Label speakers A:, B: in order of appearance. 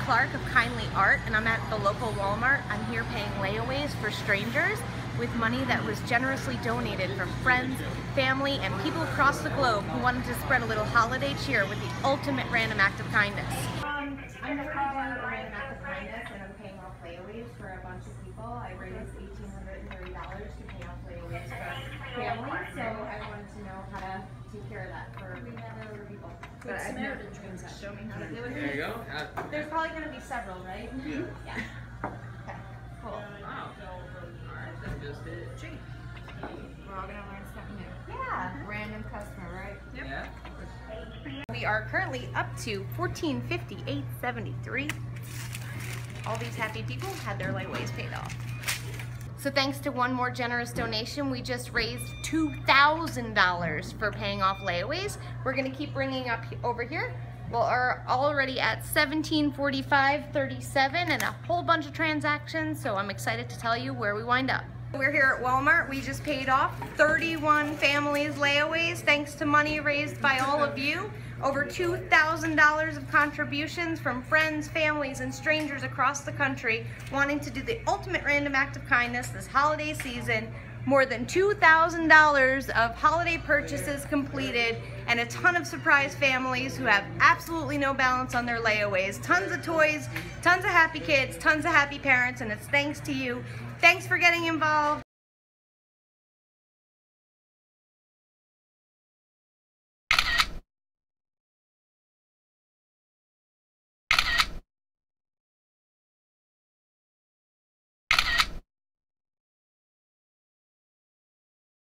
A: Clark of Kindly Art, and I'm at the local Walmart. I'm here paying layaways for strangers with money that was generously donated from friends, family, and people across the globe who wanted to spread a little holiday cheer with the ultimate random act of kindness. I'm just calling a random act of kindness, and I'm paying off layaways for a bunch of people. I raised $1,830 to pay off layaways for families, so I wanted to know how to take care of that for other people. Good Samaritan transaction. Show me how to do it.
B: There you go.
A: There's probably going to be several, right?
B: Yeah.
A: Yeah. Okay, cool.
B: Wow. Alright, just did it. Gee.
C: We're all gonna learn something new.
A: Yeah.
C: Random customer, right?
B: Yep. Yeah.
A: We are currently up to $1,458.73. All these happy people had their layaways paid off. So thanks to one more generous donation, we just raised $2,000 for paying off layaways. We're gonna keep bringing up over here. We are already at $1,745.37 and a whole bunch of transactions, so I'm excited to tell you where we wind up. We're here at Walmart. We just paid off 31 families' layaways thanks to money raised by all of you. Over $2,000 of contributions from friends, families, and strangers across the country wanting to do the ultimate random act of kindness this holiday season. More than $2,000 of holiday purchases completed, and a ton of surprise families who have absolutely no balance on their layaways. Tons of toys, tons of happy kids, tons of happy parents, and it's thanks to you. Thanks for getting involved.